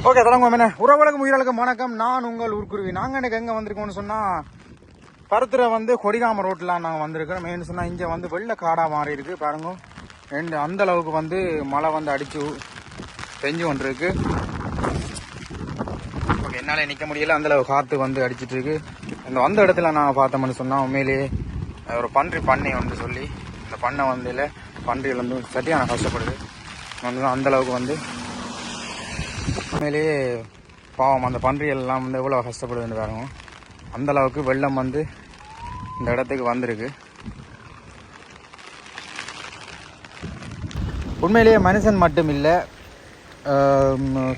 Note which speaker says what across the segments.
Speaker 1: Okay தொடங்குவோம். என்ன உறவுகளுக்கும் உயிர்களுக்கும் வணக்கம். நான் உங்கள் ஊர்க்குருவி. நாங்கள் எனக்கு எங்கே வந்திருக்கோம்னு சொன்னால் பருத்துறை கொடிகாம ரோட்டில் நாங்கள் வந்திருக்கிறோம். மெயின் சொன்னால் இங்கே வெள்ளை காடாக மாறி இருக்கு பாருங்க. அந்த அளவுக்கு மழை அடிச்சு பெஞ்சு கொண்டிருக்கு. ஓகே, என்னால் நிற்க முடியல, அந்த அளவு காற்று அடிச்சிட்டு இருக்கு. வந்த இடத்துல நான் பார்த்தோம்னு சொன்னால் உண்மையிலேயே ஒரு பன்றி பண்ணை சொல்லி இந்த பண்ணை இல்லை பன்றிகள் சரியான கஷ்டப்படுது. அந்த அளவுக்கு உண்மையிலேயே பாவம் அந்த பன்றிகள் எல்லாம் எவ்வளோ கஷ்டப்படுதுன்னு பாருங்க. அந்த அளவுக்கு வெள்ளம் இந்த இடத்துக்கு வந்திருக்கு. உண்மையிலேயே மனுஷன் மட்டும் இல்லை,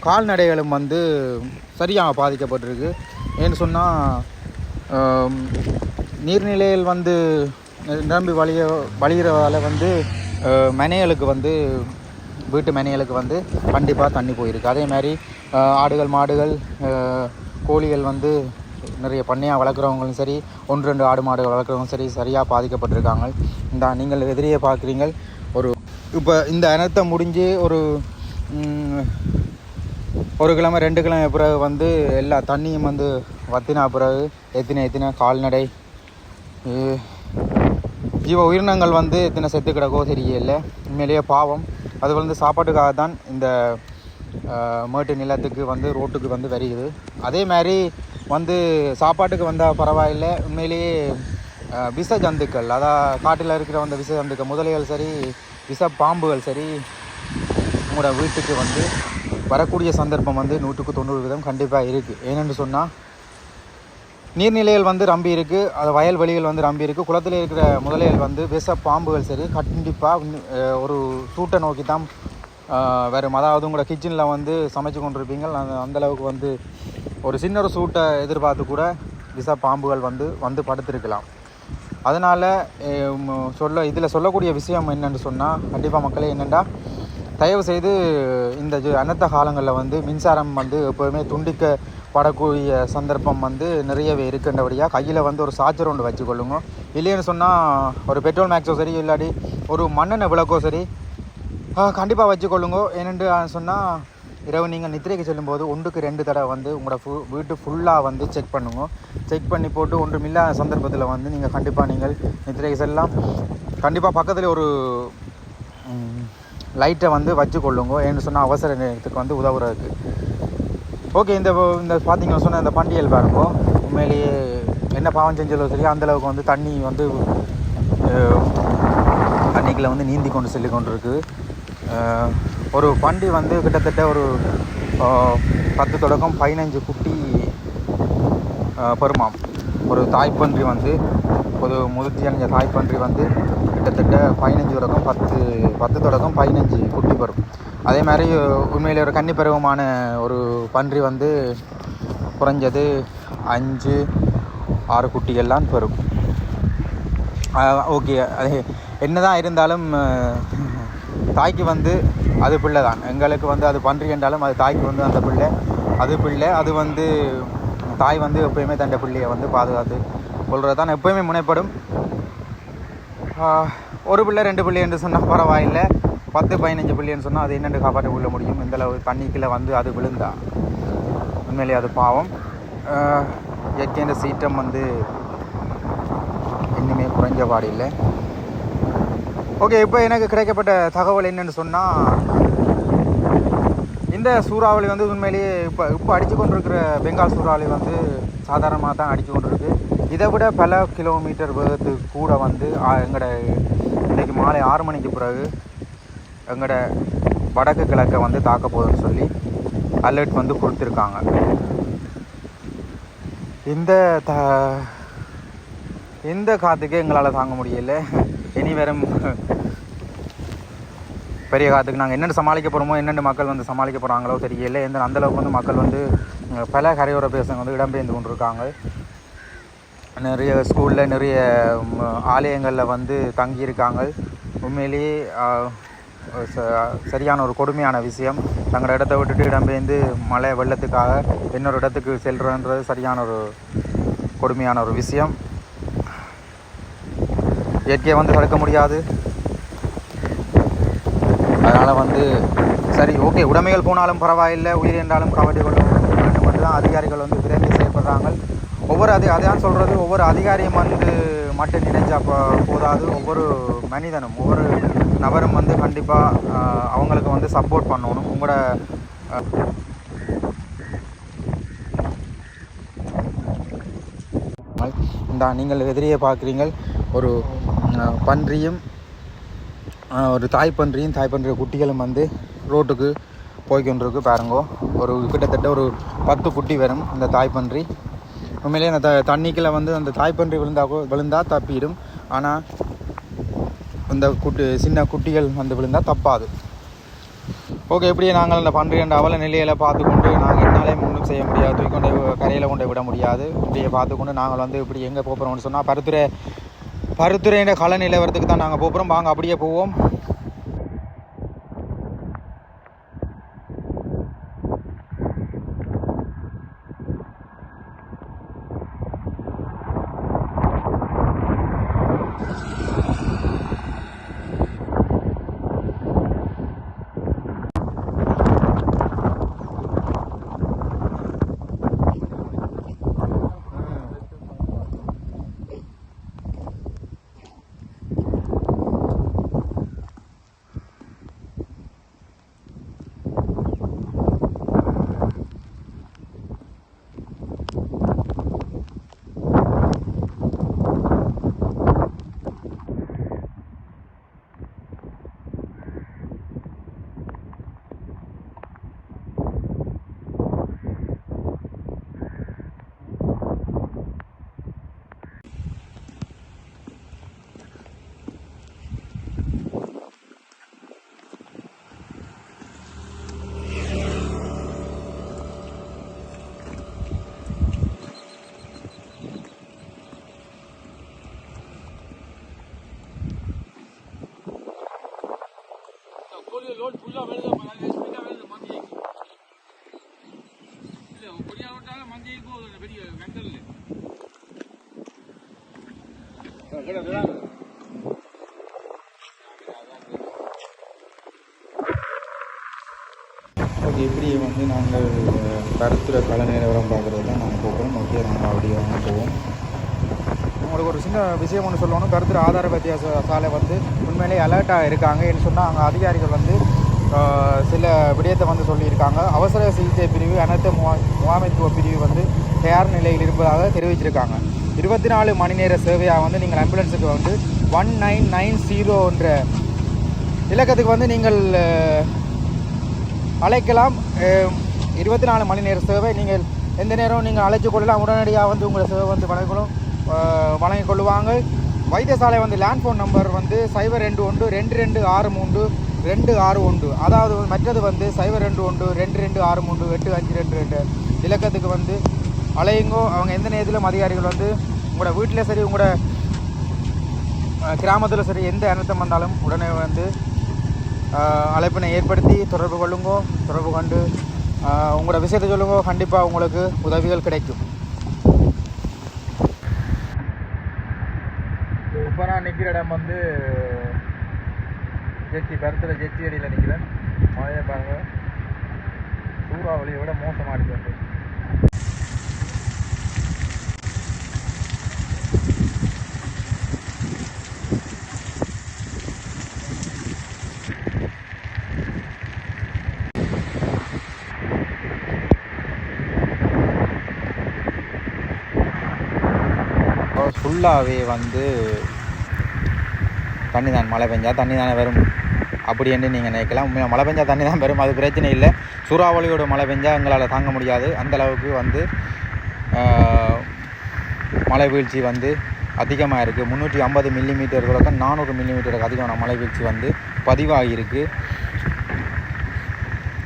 Speaker 1: கால்நடைகளும் சரியாக பாதிக்கப்பட்டிருக்கு. ஏன்னு சொன்னால் நீர்நிலையில் நிரம்பி வழிகிறதால மனைகளுக்கு வீட்டு மனைகளுக்கு கண்டிப்பாக தண்ணி போயிருக்கு. அதே மாதிரி ஆடுகள் மாடுகள் கோழிகள் நிறைய பண்ணையாக வளர்க்குறவங்களும் சரி, 1-2 ஆடு மாடுகள் வளர்க்குறவங்களும் சரி சரியாக பாதிக்கப்பட்டிருக்காங்க. நீங்கள் எதிரியே பார்க்குறீங்க. இப்போ இந்த அனர்த்தம் முடிஞ்சு ஒரு கிழமை 2 கிழமை பிறகு எல்லா தண்ணியும் வத்தினா பிறகு எத்தனை கால்நடை ஜீவ உயிரினங்கள் எத்தனை செத்து கிடக்கோ தெரியல. உண்மையிலேயே பாவம். அது சாப்பாட்டுக்காக தான் இந்த மேட்டு நிலத்துக்கு ரோட்டுக்கு வருகிறது. அதே மாதிரி சாப்பாட்டுக்கு வந்தால் பரவாயில்லை. உண்மையிலேயே விஷ ஜந்துக்கள், அதாவது காட்டில் இருக்கிற விஷ ஜந்துக்கள் முதலைகள் சரி, விஷ பாம்புகள் சரி உங்களோட வீட்டுக்கு வரக்கூடிய சந்தர்ப்பம் 100% கண்டிப்பாக இருக்குது. ஏனென்று சொன்னால் நீர்நிலைகள் ரம்பி இருக்குது, அது வயல்வெளிகள் ரம்பி இருக்குது. குளத்தில் இருக்கிற முதலைகள் விஷ பாம்புகள் சரி கண்டிப்பாக ஒரு சூட்டை நோக்கி தான் வரும். அதாவது உங்களோட கிச்சனில் சமைச்சு கொண்டிருப்பீங்க. அந்தளவுக்கு ஒரு சின்ன ஒரு சூட்டை எதிர்பார்த்து கூட விஷ பாம்புகள் படுத்திருக்கலாம். அதனால் இதில் சொல்லக்கூடிய விஷயம் என்னென்னு சொன்னால், கண்டிப்பாக மக்களே என்னென்னா, தயவு செய்து இந்த அனர்த்த காலங்களில் மின்சாரம் எப்போதுமே துண்டிக்கப்படக்கூடிய சந்தர்ப்பம் நிறையவே இருக்கின்றபடியாக கையில் ஒரு சார்ஜர் ஒன்று வச்சுக்கொள்ளுங்க. இல்லைன்னு சொன்னால் ஒரு பெட்ரோல் மேக்ஸோ சரி, இல்லாட்டி ஒரு மண்ணெண்ணெய் விளக்கோ சரி கண்டிப்பாக வச்சுக்கொள்ளுங்க. ஏனென்று சொன்னால் இரவு நீங்கள் நித்திரைக்கு செல்லும்போது 1-2 தடவை உங்களோட வீட்டு ஃபுல்லாக செக் பண்ணுங்க. செக் பண்ணி போட்டு ஒன்றுமில்லாத சந்தர்ப்பத்தில் நீங்கள் கண்டிப்பாக நீங்கள் நித்திரைக்கு செல்லலாம். கண்டிப்பாக பக்கத்தில் ஒரு லைட்டை வச்சுக்கொள்ளுங்க. ஏன்னு சொன்னால் அவசர நேரத்துக்கு உதவுறதுக்கு. ஓகே, இந்த பார்த்தீங்கன்னா சொன்ன இந்த பண்டிகைகள் பாருங்க. உண்மையிலேயே என்ன பாவம் செஞ்சாலும் சரி அந்தளவுக்கு தண்ணி தண்ணிக்குள்ளே நீந்தி கொண்டு செல்லி கொண்டு இருக்குது. ஒரு பண்டி கிட்டத்தட்ட ஒரு 10 தொடக்கம் 15 குட்டி பெருமாம். ஒரு தாய்ப்பன்றி ஒரு முதிர்ச்சி அடைஞ்ச தாய்ப்பன்றி கிட்டத்தட்ட 15 தொடக்கம் 10 தொடக்கம் 15 குட்டி பெறும். அதே மாதிரி உண்மையில் ஒரு கன்னி பருவமான ஒரு பன்றி குறைஞ்சது 5-6 குட்டிகள்லாம் பெறும். ஓகே, அது என்னதான் இருந்தாலும் தாய்க்கு அது பிள்ளை தான். எங்களுக்கு அது பன்றி என்றாலும் அது தாய்க்கு அந்த பிள்ளை அது பிள்ளை. அது தாய் எப்போயுமே தண்டை பிள்ளையை பாதுகாத்து கொள்வது தான் எப்போயுமே முனைப்படும். ஒரு பிள்ளை 2 பிள்ளை என்று சொன்னால் பரவாயில்லை, 10-15 பிள்ளைன்னு சொன்னால் அது என்னென்று காப்பாற்ற கொள்ள முடியும்? இந்தளவு தண்ணிக்குள்ளே அது விழுந்தா உண்மையிலே அது பாவம். இயற்கைன்ற சீற்றம் இன்னுமே குறைஞ்ச பாடு இல்லை. ஓகே, இப்போ எனக்கு கிடைக்கப்பட்ட தகவல் என்னென்னு சொன்னால், இந்த சூறாவளி உண்மையிலேயே இப்போ அடித்து கொண்டிருக்கிற பெங்கால் சூறாவளி சாதாரணமாக தான் அடித்து கொண்டிருக்கு. இதை விட பல கிலோமீட்டர் வேகத்துக்கு கூட எங்களோட இன்றைக்கு மாலை 6 மணிக்கு பிறகு எங்களோட வடக்கு கிழக்கை தாக்க போகுதுன்னு சொல்லி அலர்ட் கொடுத்துருக்காங்க. இந்த காற்றுக்கு எங்களால் தாங்க முடியலை. இனி வரும் பெரிய காற்றுக்கு நாங்கள் என்னென்னு சமாளிக்க போகிறோமோ, என்னென்ன மக்கள் சமாளிக்க போகிறாங்களோ தெரியல. அந்தளவுக்கு மக்கள் பல கரையோர பிரதேசங்கள் இடம்பெயர்ந்து கொண்டிருக்காங்க. நிறைய ஸ்கூலில் நிறைய ஆலயங்களில் தங்கியிருக்காங்க. உண்மையிலேயே சரியான ஒரு கொடுமையான விஷயம். தங்களோட இடத்த விட்டுட்டு இடம்பெயர்ந்து மழை வெள்ளத்துக்காக இன்னொரு இடத்துக்கு செல்றன்றது சரியான ஒரு கொடுமையான ஒரு விஷயம். இயற்கையை தடுக்க முடியாது. அதனால் சரி, ஓகே. உடைமைகள் போனாலும் பரவாயில்லை, உயிர் என்றாலும் கவலை கொள்ள வேண்டும் மட்டும் தான் அதிகாரிகள் வந்து விரைந்து செயல்படுறாங்க. அதான் சொல்கிறது, ஒவ்வொரு அதிகாரியும் வந்து மட்டும் நினைச்சா போதாது. ஒவ்வொரு மனிதனும் ஒவ்வொரு நபரும் வந்து கண்டிப்பாக அவங்களுக்கு வந்து சப்போர்ட் பண்ணணும். உங்களோட நீங்கள் எதிரியே பார்க்குறீங்கள், ஒரு பன்றியும் ஒரு தாய்ப்பன்றியும் தாய்ப்பன்றிய குட்டிகளும் வந்து ரோட்டுக்கு போய்கொண்டிருக்கு பாருங்கோ. ஒரு கிட்டத்தட்ட ஒரு 10 குட்டி வரும் இந்த தாய்ப்பன்றி. உண்மையிலே அந்த தண்ணிக்குள்ளே வந்து அந்த தாய்ப்பன்றி விழுந்தால் தப்பிடும். ஆனால் இந்த சின்ன குட்டிகள் வந்து விழுந்தால் தப்பாது. ஓகே, இப்படியே நாங்கள் அந்த பன்றிரண்டு அவல நிலையில் பார்த்துக்கொண்டு நாங்கள் என்னாலே ஒன்றும் செய்ய முடியாது, தூக்கி கொண்டு கரையில் கொண்டு விட முடியாது. இப்படியே பார்த்துக்கொண்டு நாங்கள் வந்து இப்படி எங்கே போகிறோம்னு சொன்னால் பருத்துறையின் கள நிலவரத்துக்கு தான் நாங்கள் போகிறோம். வாங்க அப்படியே போவோம்.
Speaker 2: लोड फुल्ला वेळ स्पीड वेळ मंदी இல்ல பொடியா விட்டால மந்தி போகுது பெரிய வெண்டல்ல
Speaker 1: ஓகே, இப்படியே வந்து நாங்கள் பருத்துறை கள நிலவரம் பார்க்குறது தான் நாங்கள் போகிறோம். ஓகே, நாங்கள் அப்படியே வாங்க போவோம். உங்களுக்கு ஒரு சின்ன விஷயம் ஒன்று சொல்லணும். பருத்துறை ஆதார வைத்திய சாலை வந்து உண்மையிலேயே அலர்ட்டாக இருக்காங்க. என்ன சொன்னால் அங்கே அதிகாரிகள் வந்து சில விடயத்தை வந்து சொல்லியிருக்காங்க. அவசர சிகிச்சை பிரிவு, அனைத்து முகாமைத்துவ பிரிவு வந்து தயார் நிலையில் இருப்பதாக தெரிவிச்சிருக்காங்க. 24 மணி நேர சேவையாக வந்து நீங்கள் ஆம்புலன்ஸுக்கு வந்து 1990 என்ற இலக்கத்துக்கு வந்து நீங்கள் அழைக்கலாம். 24 மணி நேர சேவை. நீங்கள் எந்த நேரம் நீங்கள் அழைச்சி கொள்ளலாம். உடனடியாக வந்து உங்களை சேவை வந்து வழங்கிக் கொள்ளுவாங்க. வைத்தியசாலை வந்து லேண்ட் ஃபோன் நம்பர் வந்து 021-2263-261. அதாவது மற்றது வந்து 021-2263-8522 இலக்கத்துக்கு வந்து அலையுங்கோ. அவங்க எந்த நேரத்திலும் அதிகாரிகள் வந்து உங்களோட வீட்டில் சரி, உங்களோட கிராமத்தில் சரி, எந்த அனர்த்தம் வந்தாலும் உடனே வந்து அழைப்பினை ஏற்படுத்தி தொடர்பு கொள்ளுங்கோ. தொடர்பு கொண்டு உங்களோட விஷயத்தை சொல்லுங்கோ. கண்டிப்பாக உங்களுக்கு உதவிகள் கிடைக்கும். இப்போ நான் நிற்கிற இடம் வந்து பருத்துறை ஜெட்டி அடியில் நிற்கிறேன். மழையை பாருங்க, சூறாவளியை விட மோசமாக இருக்குது. ஃபுல்லாகவே வந்து தண்ணி தான். மழை பெஞ்சால் தண்ணி தானே வரும் அப்படின்னு நீங்கள் நினைக்கலாம். உண்மையாக மழை பெஞ்சால் தண்ணி தான் வரும், அது பிரச்சனை இல்லை. சூறாவளியோட மழை பெஞ்சால் எங்களால் தாங்க முடியாது. அந்தளவுக்கு வந்து மழை வீழ்ச்சி வந்து அதிகமாக இருக்குது. 350 மில்லிமீட்டர்களுக்கு 400 மில்லிமீட்டருக்கு அதிகமான மழை வீழ்ச்சி வந்து பதிவாகியிருக்கு.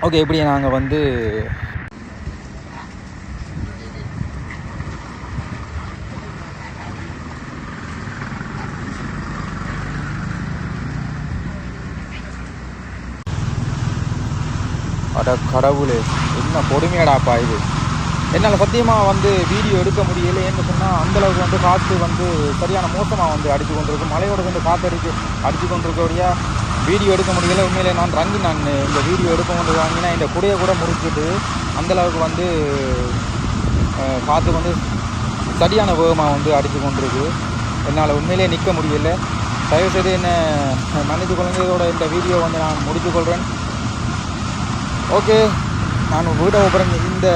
Speaker 1: ஓகே, இப்படி நாங்கள் வந்து அட கடவுளே, என்ன கொடுமையாடாப்பா இது. என்னால் சத்தியமாக வந்து வீடியோ எடுக்க முடியலை. ஏன்னு சொன்னால் அந்தளவுக்கு வந்து காற்று வந்து சரியான மோசமாக வந்து அடித்து கொண்டிருக்கு. மழையோட வந்து காற்று அடித்து கொண்டிருக்கோடையா வீடியோ எடுக்க முடியல. உண்மையிலே நான் இந்த வீடியோ எடுக்க கொண்டு வாங்கினா இந்த குடையை கூட முடிச்சுட்டு அந்தளவுக்கு வந்து காற்று வந்து சரியான வேகமாக வந்து அடித்து கொண்டிருக்கு. என்னால் உண்மையிலே நிற்க முடியல. தயவுசெய்து என்ன மன்னித்து கொள்ளுங்க. இந்த வீடியோ வந்து நான் முடித்துக்கொள்கிறேன். ஓகே, நான் வீட்டை போகிறேன். இந்த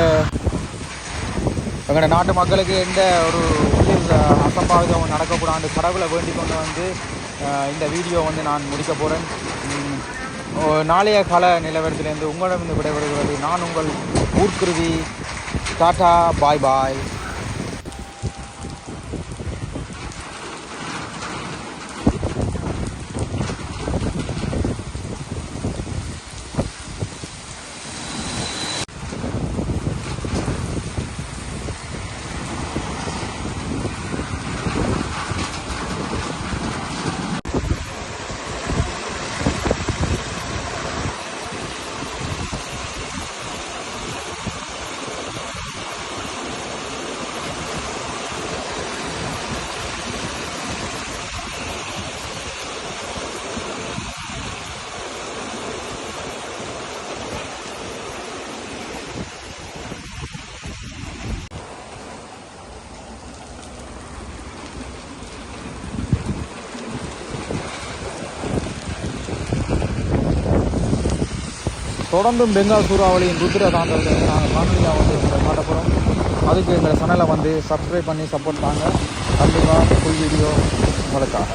Speaker 1: எங்களோட நாட்டு மக்களுக்கு எந்த ஒரு உயிர் அசம்பாவிதம் நடக்கக்கூடாது கடவுளை வேண்டிக் கொண்டு வந்து இந்த வீடியோ வந்து நான் முடிக்க போகிறேன். நாளைய கால நிலவரத்திலிருந்து உங்களிடம் விடைபெறுகிறது நான் உங்கள் ஊர்க்குருவி. டாட்டா, பாய் பாய். தொடர்ந்தும் பெங்கால் சூறாவளியின் ருத்ர தாண்டவத்தை நாங்கள் காணொலியாக வந்து காட்ட போகிறோம். அதுக்கு எங்கள் சேனலை வந்து சப்ஸ்கிரைப் பண்ணி சப்போர்ட் தாங்க. கண்டிப்பாக ஃபுல் வீடியோ உங்களுக்காக.